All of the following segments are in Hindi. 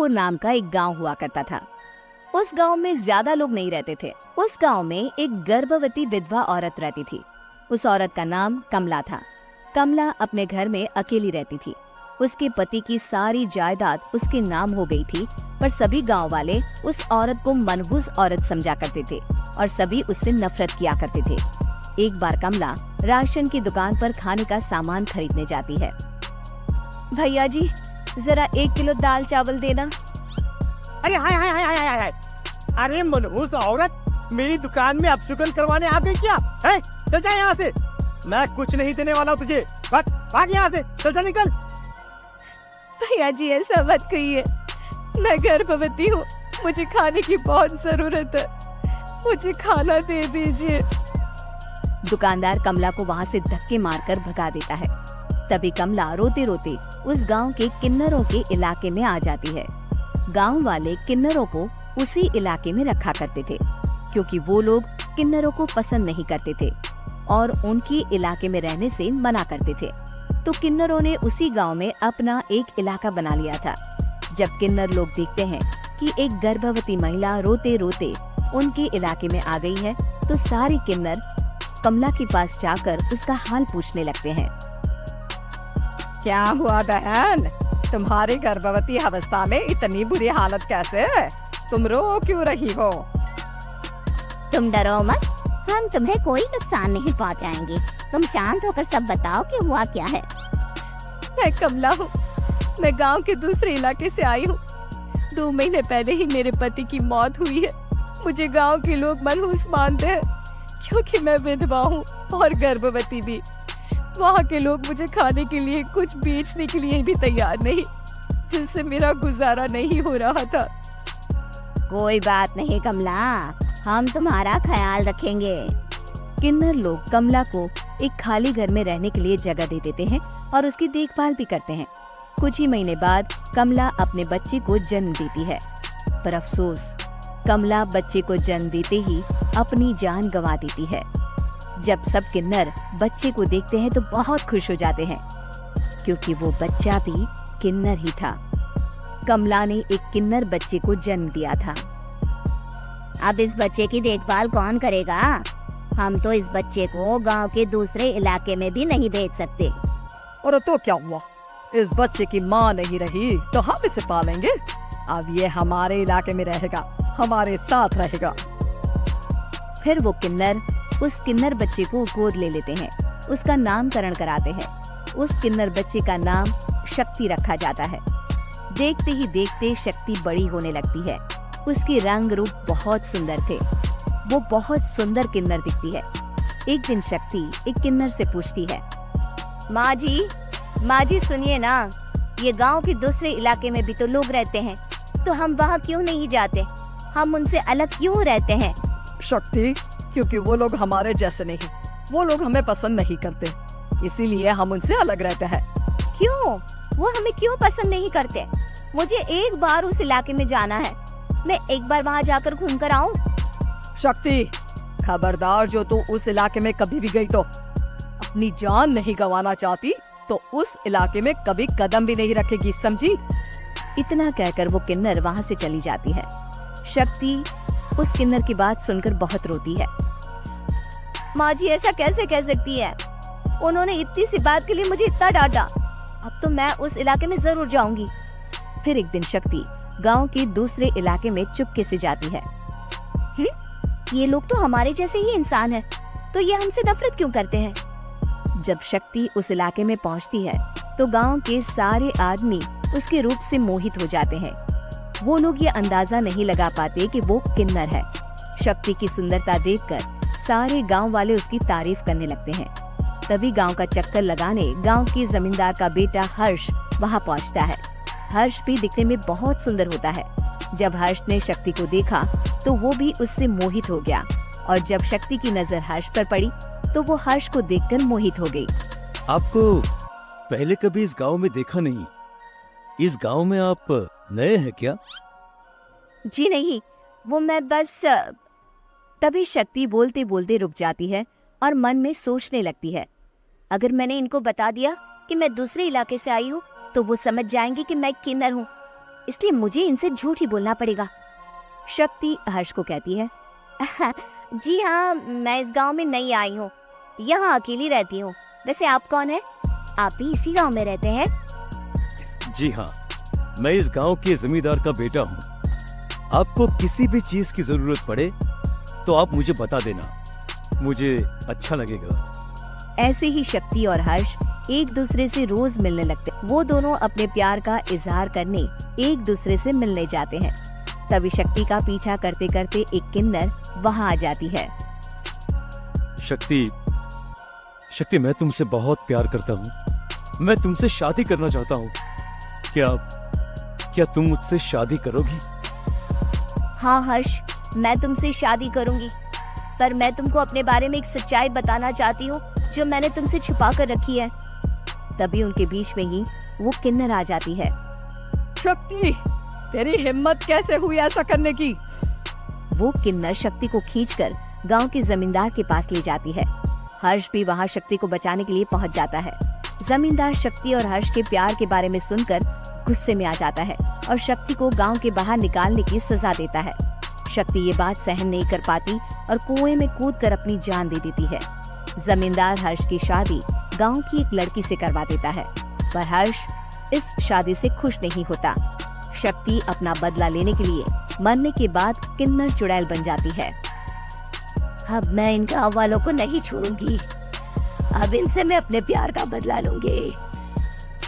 जयपुर नाम का एक गांव हुआ करता था। उस गांव में ज्यादा लोग नहीं रहते थे। उस गांव में एक गर्भवती विधवा औरत रहती थी। उस औरत का नाम कमला था। कमला अपने घर में अकेली रहती थी। उसके पति की सारी जायदाद उसके नाम हो गई थी, पर सभी गांव वाले उस औरत को मनहूस औरत समझा करते थे और सभी उससे नफरत किया करते थे। एक बार कमला राशन की दुकान पर खाने का सामान खरीदने जाती है। भैया जी, जरा 1 किलो दाल चावल देना। अरे हाय हाय हाय हाय हाय हाय, अरे मनहूस औरत, मेरी दुकान में अपशुगन करवाने आ गई क्या? है? चल जा यहाँ से, मैं कुछ नहीं देने वाला हूँ तुझे। भाग भाग यहाँ से, चल जा, निकल। भैया जी, ऐसा मत कहिए, मैं गर्भवती हूँ, मुझे खाने की बहुत जरूरत है, मुझे खाना दे दीजिए। दुकानदार कमला को वहाँ से धक्के मारकर भगा देता है। तभी कमला रोते रोते उस गांव के किन्नरों के इलाके में आ जाती है। गांव वाले किन्नरों को उसी इलाके में रखा करते थे, क्योंकि वो लोग किन्नरों को पसंद नहीं करते थे और उनकी इलाके में रहने से मना करते थे। तो किन्नरों ने उसी गांव में अपना एक इलाका बना लिया था। जब किन्नर लोग देखते हैं कि एक गर्भवती महिला रोते रोते उनके इलाके में आ गई है, तो सारे किन्नर कमला के पास जाकर उसका हाल पूछने लगते हैं। क्या हुआ बहन, तुम्हारी गर्भवती अवस्था में इतनी बुरी हालत कैसे? तुम रो क्यों रही हो? तुम डरो मत, हम तुम्हें कोई नुकसान नहीं पहुंचाएंगे। तुम शांत होकर सब बताओ कि हुआ क्या है। मैं कमला हूँ, मैं गांव के दूसरे इलाके से आई हूँ। 2 महीने पहले ही मेरे पति की मौत हुई है। मुझे गांव के लोग मनहूस मानते हैं, क्योंकि मैं विधवा हूँ और गर्भवती भी। वहाँ के लोग मुझे खाने के लिए कुछ बेचने के लिए भी तैयार नहीं, जिससे मेरा गुजारा नहीं हो रहा था। कोई बात नहीं कमला, हम तुम्हारा ख्याल रखेंगे। किन्नर लोग कमला को एक खाली घर में रहने के लिए जगह दे देते हैं और उसकी देखभाल भी करते हैं। कुछ ही महीने बाद कमला अपने बच्चे को जन्म देती है, पर अफसोस, कमला बच्चे को जन्म देते ही अपनी जान गंवा देती है। जब सब किन्नर बच्चे को देखते हैं तो बहुत खुश हो जाते हैं, क्योंकि वो बच्चा भी किन्नर ही था। कमला ने एक किन्नर बच्चे को जन्म दिया था। अब इस बच्चे की देखभाल कौन करेगा? हम तो इस बच्चे को गांव के दूसरे इलाके में भी नहीं भेज सकते। और तो क्या हुआ, इस बच्चे की माँ नहीं रही तो हम इसे पालेंगे। अब ये हमारे इलाके में रहेगा, हमारे साथ रहेगा। फिर वो किन्नर उस किन्नर बच्चे को गोद ले लेते हैं, उसका नामकरण कराते हैं। उस किन्नर बच्चे का नाम शक्ति रखा जाता है। देखते ही देखते शक्ति बड़ी होने लगती है। उसके रंग रूप बहुत सुंदर थे। वो बहुत सुंदर किन्नर दिखती है। एक दिन शक्ति एक किन्नर से पूछती है, माँ जी सुनिए ना, ये गांव के दूसरे इलाके में भी तो लोग रहते हैं, तो हम वहाँ क्यों नहीं जाते? हम उनसे अलग क्यों रहते हैं? शक्ति, क्योंकि वो लोग हमारे जैसे नहीं, वो लोग हमें पसंद नहीं करते, इसीलिए हम उनसे अलग रहते हैं। क्यों? वो हमें क्यों पसंद नहीं करते? मुझे एक बार उस इलाके में जाना है, मैं एक बार वहाँ जाकर घूम कर आऊँ। शक्ति, खबरदार, जो तू उस इलाके में कभी भी गई तो अपनी जान नहीं गंवाना चाहती तो उस इलाके में कभी कदम भी नहीं रखेगी, समझी? इतना कहकर वो किन्नर वहाँ से चली जाती है। शक्ति उस किन्नर की बात सुनकर बहुत रोती है। माँ जी, ऐसा कैसे कह सकती है? उन्होंने इतनी सी बात के लिए मुझे इतना डांटा। अब तो मैं उस इलाके में जरूर जाऊंगी। फिर एक दिन शक्ति गांव के दूसरे इलाके में चुपके से जाती है। ये लोग तो हमारे जैसे ही इंसान हैं, तो ये हमसे नफरत क्यों करते हैं? जब शक्ति उस इलाके में पहुंचती है तो गांव के सारे आदमी उसके रूप से मोहित हो जाते हैं। वो लोग ये अंदाजा नहीं लगा पाते कि वो किन्नर है। शक्ति की सुंदरता देखकर सारे गांव वाले उसकी तारीफ करने लगते हैं। तभी गांव का चक्कर लगाने गांव के जमींदार का बेटा हर्ष वहां पहुंचता है। हर्ष भी दिखने में बहुत सुंदर होता है। जब हर्ष ने शक्ति को देखा तो वो भी उससे मोहित हो गया, और जब शक्ति की नजर हर्ष पर पड़ी तो वो हर्ष को देखकर मोहित हो गई। आपको पहले कभी इस गांव में देखा नहीं। इस गांव में आप नए हैं क्या? जी नहीं, वो मैं बस। तभी शक्ति बोलते बोलते रुक जाती है और मन में सोचने लगती है, अगर मैंने इनको बता दिया कि मैं दूसरे इलाके से आई हूँ तो वो समझ जाएंगे कि मैं किन्नर हूँ, इसलिए मुझे इनसे झूठ ही बोलना पड़ेगा। शक्ति हर्ष को कहती है, जी हाँ, मैं इस गांव में नई आई हूँ, यहाँ अकेली रहती हूँ। वैसे आप कौन है? आप भी इसी गांव में रहते हैं? जी हाँ, मैं इस गांव के जमींदार का बेटा हूँ। आपको किसी भी चीज की जरूरत पड़े तो आप मुझे बता देना, मुझे अच्छा लगेगा। ऐसे ही शक्ति और हर्ष एक दूसरे से रोज मिलने लगते। वो दोनों अपने प्यार का इजहार करने एक दूसरे से मिलने जाते हैं। तभी शक्ति का पीछा करते करते एक किन्नर वहाँ आ जाती है। शक्ति, शक्ति, मैं तुमसे बहुत प्यार करता हूँ। मैं तुमसे शादी करना चाहता हूँ। क्या तुम मुझसे शादी करोगी? हाँ हर्ष, मैं तुमसे शादी करूंगी, पर मैं तुमको अपने बारे में एक सच्चाई बताना चाहती हूँ जो मैंने तुमसे छुपा कर रखी है। तभी उनके बीच में ही वो किन्नर आ जाती है। शक्ति, तेरी हिम्मत कैसे हुई ऐसा करने की? वो किन्नर शक्ति को खींचकर गांव के जमींदार के पास ले जाती है। हर्ष भी वहां शक्ति को बचाने के लिए पहुंच जाता है। जमींदार शक्ति और हर्ष के प्यार के बारे में सुनकर गुस्से में आ जाता है और शक्ति को गांव के बाहर निकालने की सजा देता है। शक्ति ये बात सहन नहीं कर पाती और कुएं में कूदकर अपनी जान दे देती है। जमींदार हर्ष की शादी गांव की एक लड़की से करवा देता है, पर हर्ष इस शादी से खुश नहीं होता। शक्ति अपना बदला लेने के लिए मरने के बाद किन्नर चुड़ैल बन जाती है। अब मैं इन गाँव वालों को नहीं छोड़ूंगी, अब इनसे मैं अपने प्यार का बदला लूंगी।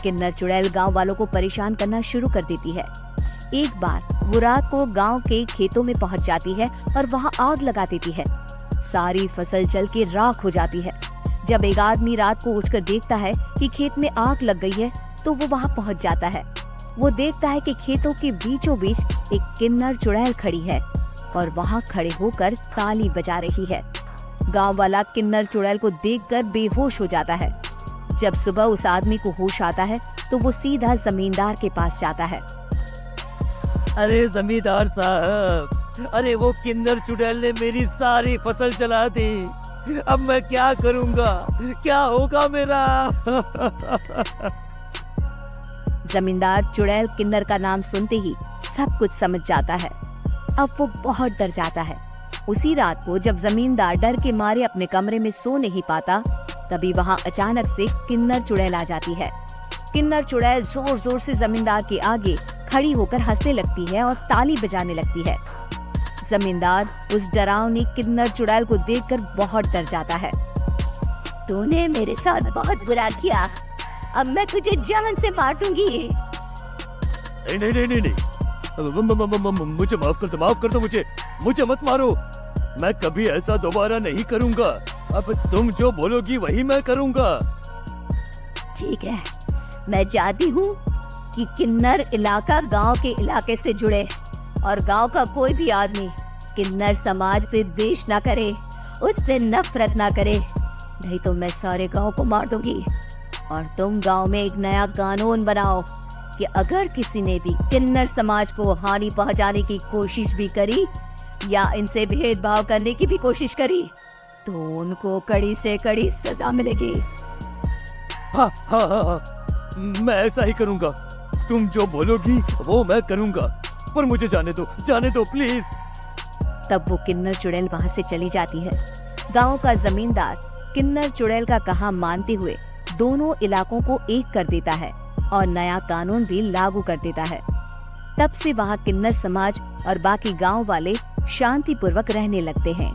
किन्नर चुड़ैल गांव वालों को परेशान करना शुरू कर देती है। एक बार वो रात को गांव के खेतों में पहुंच जाती है और वहां आग लगा देती है। सारी फसल जल के राख हो जाती है। जब एक आदमी रात को उठकर देखता है कि खेत में आग लग गई है तो वो वहां पहुंच जाता है। वो देखता है कि खेतों के बीचों बीच एक किन्नर चुड़ैल खड़ी है और वहां खड़े होकर ताली बजा रही है। गांव वाला किन्नर चुड़ैल को देखकर बेहोश हो जाता है। जब सुबह उस आदमी को होश आता है तो वो सीधा जमींदार के पास जाता है। अरे जमींदार साहब, अरे वो किन्नर चुड़ैल ने मेरी सारी फसल जला दी। अब मैं क्या करूंगा? क्या होगा मेरा? जमींदार चुड़ैल किन्नर का नाम सुनते ही सब कुछ समझ जाता है। अब वो बहुत डर जाता है। उसी रात को जब जमींदार डर के मारे अपने कमरे में सो नहीं पाता, तभी वहां अचानक से किन्नर चुड़ैल आ जाती है। किन्नर चुड़ैल जोर जोर से जमींदार के आगे खड़ी होकर हंसने लगती है और ताली बजाने लगती है। जमींदार उस डरावनी किन्नर चुड़ैल को देखकर बहुत डर जाता है। तूने मेरे साथ बहुत बुरा किया, अब मैं तुझे जान से मार दूंगी। नहीं नहीं नहीं नहीं, नहीं। मुझे माफ कर दो, मुझे मत मारो। मैं कभी ऐसा दोबारा नहीं करूंगा। अब तुम जो बोलोगी वही मैं करूंगा। ठीक है, मैं चाहती हूँ कि किन्नर इलाका गांव के इलाके से जुड़े और गांव का कोई भी आदमी किन्नर समाज से द्वेष न करे, उससे नफरत न करे, नहीं तो मैं सारे गांव को मार दूंगी। और तुम गांव में एक नया कानून बनाओ कि अगर किसी ने भी किन्नर समाज को हानि पहुंचाने की कोशिश भी करी या इनसे भेदभाव करने की भी कोशिश करी तो उनको कड़ी से कड़ी सजा मिलेगी। हाँ हाँ हाँ हाँ, मैं ऐसा ही करूंगा। तुम जो बोलोगी वो मैं करूंगा, पर मुझे जाने दो प्लीज। तब वो किन्नर चुड़ैल वहां से चली जाती है। गांव का जमींदार किन्नर चुड़ैल का कहा मानते हुए दोनों इलाकों को एक कर देता है और नया कानून भी लागू कर देता है। तब से वहां किन्नर समाज और बाकी गांव वाले शांतिपूर्वक रहने लगते हैं।